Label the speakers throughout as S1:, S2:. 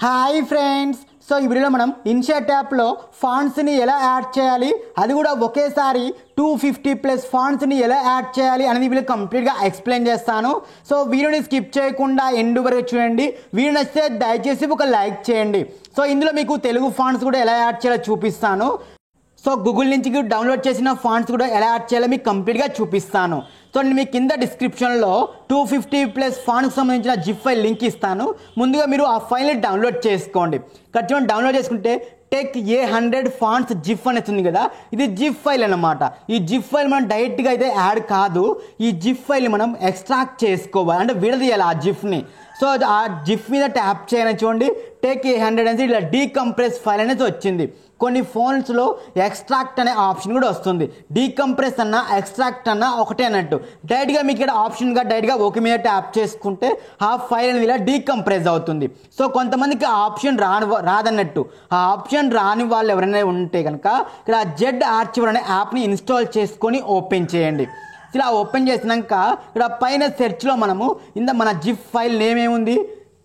S1: Hi friends, so ఈ వీడియోలో మనం ఇన్షర్ట్ యాప్లో ఫాంట్స్ని ఎలా యాడ్ చేయాలి, అది కూడా ఒకేసారి 250+ ఫాంట్స్ని ఎలా యాడ్ చేయాలి అనేది వీడియో కంప్లీట్గా ఎక్స్ప్లెయిన్ చేస్తాను. సో వీడియోని స్కిప్ చేయకుండా ఎండ్ వరకు చూడండి. వీడియో నచ్చితే దయచేసి ఒక లైక్ చేయండి. సో ఇందులో మీకు తెలుగు ఫాంట్స్ కూడా ఎలా యాడ్ చేయాలో చూపిస్తాను. సో గూగుల్ నుంచి డౌన్లోడ్ చేసిన ఫాంట్స్ కూడా ఎలా యాడ్ చేయాలో మీకు కంప్లీట్గా చూపిస్తాను. సో నేను మీ కింద డిస్క్రిప్షన్లో 250+ ఫాంట్కి సంబంధించిన జిప్ ఫైల్ లింక్ ఇస్తాను. ముందుగా మీరు ఆ ఫైల్ని డౌన్లోడ్ చేసుకోండి. ఖచ్చితంగా డౌన్లోడ్ చేసుకుంటే టెక్ A100 ఫాంట్స్ జిప్ అనేది ఉంది కదా, ఇది జిప్ ఫైల్ అన్నమాట. ఈ జిప్ ఫైల్ మనం డైరెక్ట్గా అయితే యాడ్ కాదు, ఈ జిప్ ఫైల్ని మనం ఎక్స్ట్రాక్ట్ చేసుకోవాలి, అంటే విడదీయాలి ఆ జిప్ని. సో ఆ జిప్ మీద ట్యాప్ చేయని చూడండి, టెక్ A100 అనేది ఇలా డీకంప్రెస్ ఫైల్ అనేది వచ్చింది. కొన్ని ఫోన్స్లో ఎక్స్ట్రాక్ట్ అనే ఆప్షన్ కూడా వస్తుంది. డీకంప్రెస్ అన్న ఎక్స్ట్రాక్ట్ అన్న ఒకటే అన్నట్టు. డైరెక్ట్గా మీకు ఇక్కడ ఆప్షన్గా డైరెక్ట్గా ఓకే మీద ట్యాప్ చేసుకుంటే ఆ ఫైల్ అనేది ఇలా డీకంప్రెస్ అవుతుంది. సో కొంతమందికి ఆ ఆప్షన్ రాదన్నట్టు. ఆ ఆప్షన్ రాని వాళ్ళు ఎవరైనా ఉంటే కనుక ఇక్కడ ZArchiver అనే యాప్ని ఇన్స్టాల్ చేసుకొని ఓపెన్ చేయండి. ఇలా ఓపెన్ చేసినాక ఇక్కడ పైన సెర్చ్లో మనము మన జిప్ ఫైల్ నేమ్ ఏముంది,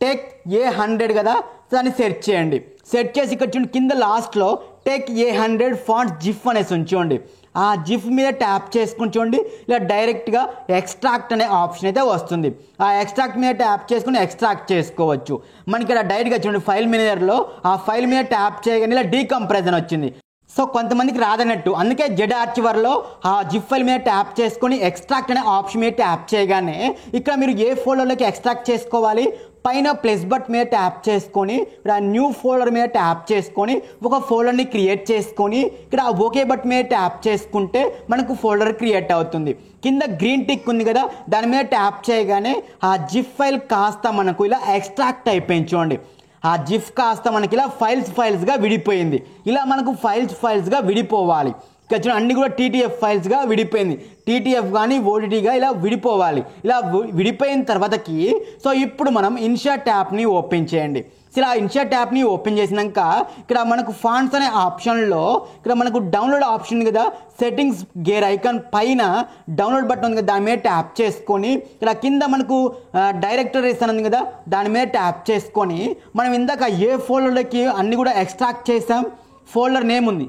S1: టెక్ A100 కదా, దాన్ని సెర్చ్ చేయండి. సెర్చ్ చేసి ఇక్కడ చూడండి కింద లాస్ట్లో టెక్ A100 ఫాంట్స్ జిప్ అనేసి ఉంచండి. ఆ జిప్ మీద ట్యాప్ చేసుకుని చూడండి, ఇలా డైరెక్ట్గా ఎక్స్ట్రాక్ట్ అనే ఆప్షన్ అయితే వస్తుంది. ఆ ఎక్స్ట్రాక్ట్ మీద ట్యాప్ చేసుకుని ఎక్స్ట్రాక్ట్ చేసుకోవచ్చు. మనకి ఇక్కడ డైరెక్ట్గా చూడండి ఫైల్ మేనేజర్లో ఆ ఫైల్ మీద ట్యాప్ చేయగానే ఇలా డీకంప్రెస్ అని వచ్చింది. సో కొంతమందికి రాదన్నట్టు, అందుకే ZArchiverలో ఆ జిప్ ఫైల్ మీద ట్యాప్ చేసుకొని ఎక్స్ట్రాక్ట్ అనే ఆప్షన్ మీద ట్యాప్ చేయగానే ఇక్కడ మీరు ఏ ఫోల్డర్లోకి ఎక్స్ట్రాక్ట్ చేసుకోవాలి, పైన ప్లస్ బట్ మీద ట్యాప్ చేసుకొని ఇక్కడ న్యూ ఫోల్డర్ మీద ట్యాప్ చేసుకొని ఒక ఫోల్డర్ని క్రియేట్ చేసుకొని ఇక్కడ ఓకే బట్ మీద ట్యాప్ చేసుకుంటే మనకు ఫోల్డర్ క్రియేట్ అవుతుంది. కింద గ్రీన్ టిక్ ఉంది కదా, దాని మీద ట్యాప్ చేయగానే ఆ జిప్ ఫైల్ కాస్త మనకు ఇలా ఎక్స్ట్రాక్ట్ అయిపోయింది. చూడండి ఆ జిప్ కాస్త మనకి ఇలా ఫైల్స్గా విడిపోయింది. ఇలా మనకు ఫైల్స్గా విడిపోవాలి. ఇక్కడ అన్ని కూడా TTF ఫైల్స్గా విడిపోయింది. TTF కానీ ODTగా ఇలా విడిపోవాలి. ఇలా విడిపోయిన తర్వాతకి సో ఇప్పుడు మనం ఇన్షర్ట్ యాప్ని ఓపెన్ చేయండి. ఇలా ఇన్షర్ట్ యాప్ని ఓపెన్ చేసినాక ఇక్కడ మనకు ఫాంట్స్ అనే ఆప్షన్లో ఇక్కడ మనకు డౌన్లోడ్ ఆప్షన్ కదా, సెట్టింగ్స్ గేర్ ఐకాన్ పైన డౌన్లోడ్ బటన్ ఉంది కదా, దాని మీద ట్యాప్ చేసుకొని ఇలా కింద మనకు డైరెక్టరీస్ అని ఉంది కదా, దాని మీద ట్యాప్ చేసుకొని మనం ఇందాక ఏ ఫోల్డర్లోకి అన్ని కూడా ఎక్స్ట్రాక్ట్ చేసాం ఫోల్డర్ నేమ్ ఉంది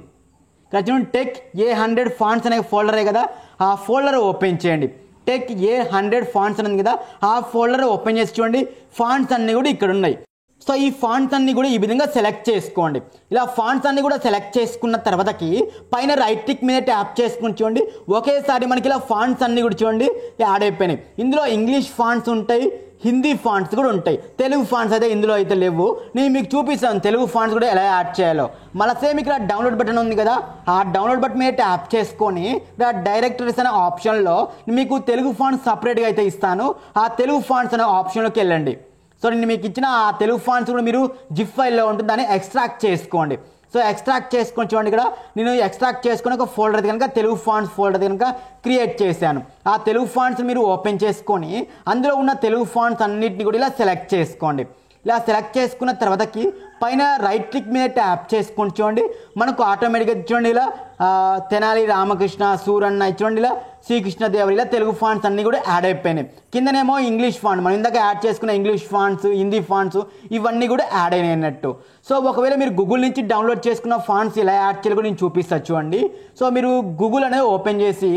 S1: ఇక్కడ టెక్ A100 ఫాంట్స్ అనే ఫోల్డరే కదా, ఆ ఫోల్డర్ ఓపెన్ చేయండి. టెక్ A100 ఫాంట్స్ అని ఉంది కదా, ఆ ఫోల్డర్ ఓపెన్ చేసి చూడండి ఫాంట్స్ అన్నీ కూడా ఇక్కడ ఉన్నాయి. సో ఈ ఫాంట్స్ అన్నీ కూడా ఈ విధంగా సెలెక్ట్ చేసుకోండి. ఇలా ఫాంట్స్ అన్నీ కూడా సెలెక్ట్ చేసుకున్న తర్వాతకి పైన రైట్ క్లిక్ మీద ట్యాప్ చేసుకుని చూడండి, ఒకేసారి మనకి ఇలా ఫాంట్స్ అన్నీ కూడా చూడండి యాడ్ అయిపోయినాయి. ఇందులో ఇంగ్లీష్ ఫాంట్స్ ఉంటాయి, హిందీ ఫాంట్స్ కూడా ఉంటాయి. తెలుగు ఫాంట్స్ అయితే ఇందులో అయితే లేవు. నేను మీకు చూపిస్తాను తెలుగు ఫాంట్స్ కూడా ఎలా యాడ్ చేయాలో. మళ్ళీ సేమ్ ఇక్కడ డౌన్లోడ్ బటన్ ఉంది కదా, ఆ డౌన్లోడ్ బటన్ మీద ట్యాప్ చేసుకొని డైరెక్టరీస్ అనే ఆప్షన్లో మీకు తెలుగు ఫాంట్స్ సపరేట్గా అయితే ఇస్తాను. ఆ తెలుగు ఫాంట్స్ అనే ఆప్షన్లోకి వెళ్ళండి. సో నేను మీకు ఇచ్చిన ఆ తెలుగు ఫాంట్స్ కూడా మీరు జిప్ ఫైల్లో ఉంటుంది, దాన్ని ఎక్స్ట్రాక్ట్ చేసుకోండి. సో ఎక్స్ట్రాక్ట్ చేసుకొని చూడండి, ఇక్కడ నేను ఎక్స్ట్రాక్ట్ చేసుకుని ఒక ఫోల్డర్ కనుక తెలుగు ఫాంట్స్ ఫోల్డర్ కనుక క్రియేట్ చేశాను. ఆ తెలుగు ఫాంట్స్ మీరు ఓపెన్ చేసుకొని అందులో ఉన్న తెలుగు ఫాంట్స్ అన్నిటిని కూడా ఇలా సెలెక్ట్ చేసుకోండి. ఇలా సెలెక్ట్ చేసుకున్న తర్వాతకి పైన రైట్ క్లిక్ మీద ట్యాప్ చేసుకొని చూడండి మనకు ఆటోమేటిక్గా చూడండి ఇలా తెనాలి రామకృష్ణ, సూరన్న, చూడండి ఇలా శ్రీకృష్ణదేవరి, ఇలా తెలుగు ఫాంట్స్ అన్నీ కూడా యాడ్ అయిపోయినాయి. కిందనేమో ఇంగ్లీష్ ఫాంట్, మనం ఇందాక యాడ్ చేసుకున్న ఇంగ్లీష్ ఫాంట్స్, హిందీ ఫాంట్స్ ఇవన్నీ కూడా యాడ్ అయినాయి అన్నట్టు. సో ఒకవేళ మీరు గూగుల్ నుంచి డౌన్లోడ్ చేసుకున్న ఫాంట్స్ ఇలా యాడ్ చేయాలి కూడా నేను చూపిస్తాను చూడండి. సో మీరు గూగుల్ అనేది ఓపెన్ చేసి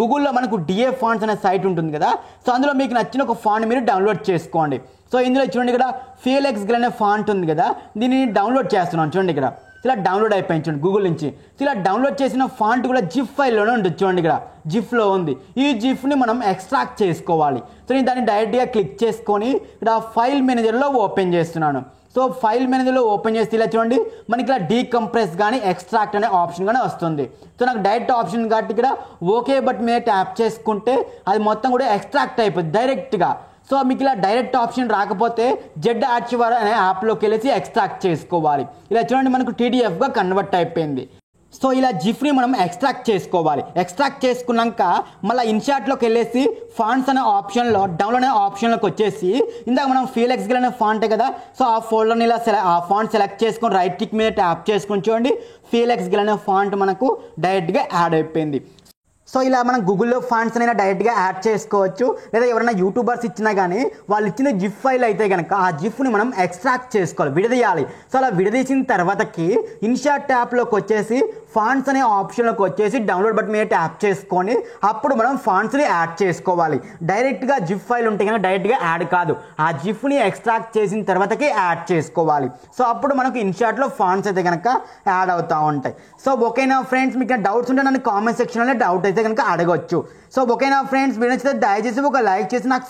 S1: గూగుల్లో మనకు DA ఫాంట్స్ అనే సైట్ ఉంటుంది కదా, సో అందులో మీకు నచ్చిన ఒక ఫాంట్ మీరు డౌన్లోడ్ చేసుకోండి. సో ఇందులో చూడండి ఇక్కడ ఫీలెక్స్ అనే ఫాంట్ ఉంది కదా, దీన్ని డౌన్లోడ్ చేస్తున్నాను. చూడండి ఇక్కడ ఇలా డౌన్లోడ్ అయిపోయింది చూడండి గూగుల్ నుంచి. ఇలా డౌన్లోడ్ చేసిన ఫాంట్ కూడా జిప్ ఫైల్లోనే ఉంటుంది. చూడండి ఇక్కడ జిప్లో ఉంది. ఈ జిప్ని మనం ఎక్స్ట్రాక్ట్ చేసుకోవాలి. సో నేను దాన్ని డైరెక్ట్గా క్లిక్ చేసుకొని ఇక్కడ ఫైల్ మేనేజర్లో ఓపెన్ చేస్తున్నాను. సో ఫైల్ మేనేజర్లో ఓపెన్ చేస్తే ఇలా చూడండి మనకి ఇలా డీకంప్రెస్ కానీ ఎక్స్ట్రాక్ట్ అనే ఆప్షన్ కానీ వస్తుంది. సో నాకు డైరెక్ట్ ఆప్షన్ కాబట్టి ఇక్కడ ఓకే బట్ మీద ట్యాప్ చేసుకుంటే అది మొత్తం కూడా ఎక్స్ట్రాక్ట్ అయిపోతుంది డైరెక్ట్గా. సో మీకు ఇలా డైరెక్ట్ ఆప్షన్ రాకపోతే ZArchiver అనే యాప్లోకి వెళ్ళేసి ఎక్స్ట్రాక్ట్ చేసుకోవాలి. ఇలా చూడండి మనకు TTFగా కన్వర్ట్ అయిపోయింది. సో ఇలా జిప్ని మనం ఎక్స్ట్రాక్ట్ చేసుకోవాలి. ఎక్స్ట్రాక్ట్ చేసుకున్నాక మళ్ళీ ఇన్షాట్లోకి వెళ్ళేసి ఫాంట్స్ అనే ఆప్షన్లో డౌన్లోడ్ అనే ఆప్షన్లోకి వచ్చేసి ఇందాక మనం ఫీలెక్స్ అనే ఫాంటే కదా, సో ఆ ఫోల్డర్ని ఇలా ఆ ఫాంట్ సెలెక్ట్ చేసుకొని రైట్ క్లిక్ మీద ట్యాప్ చేసుకొని చూడండి ఫీలెక్స్ అనే ఫాంట్ మనకు డైరెక్ట్గా యాడ్ అయిపోయింది. సో ఇలా మనం గూగుల్లో ఫాంట్స్ అయినా డైరెక్ట్గా యాడ్ చేసుకోవచ్చు, లేదా ఎవరైనా యూట్యూబర్స్ ఇచ్చినా కానీ వాళ్ళు ఇచ్చిన జిఫ్ ఫైల్ అయితే కనుక ఆ జిఫ్ని మనం ఎక్స్ట్రాక్ట్ చేసుకోవాలి, విడదీయాలి. సో అలా విడదీసిన తర్వాతకి ఇన్షాట్ ట్యాబ్లోకి వచ్చేసి ఫాంట్స్ అనే ఆప్షన్లోకి వచ్చేసి డౌన్లోడ్ బటన్ మీద ట్యాప్ చేసుకొని అప్పుడు మనం ఫాంట్స్ని యాడ్ చేసుకోవాలి. డైరెక్ట్గా జిఫ్ ఫైల్ ఉంటే కనుక డైరెక్ట్గా యాడ్ కాదు, ఆ జిఫ్ని ఎక్స్ట్రాక్ట్ చేసిన తర్వాతకి యాడ్ చేసుకోవాలి. సో అప్పుడు మనకు ఇన్షాట్లో ఫాంట్స్ అయితే కనుక యాడ్ అవుతూ ఉంటాయి. సో ఓకేనా ఫ్రెండ్స్, మీకు డౌట్స్ ఉంటే నన్ను కామెంట్ సెక్షన్లో డౌట్ అయితే కనుక అడగొచ్చు. సో ఓకేనా ఫ్రెండ్స్, వీడియో నచ్చితే దయచేసి ఒక లైక్ చేసి నాకు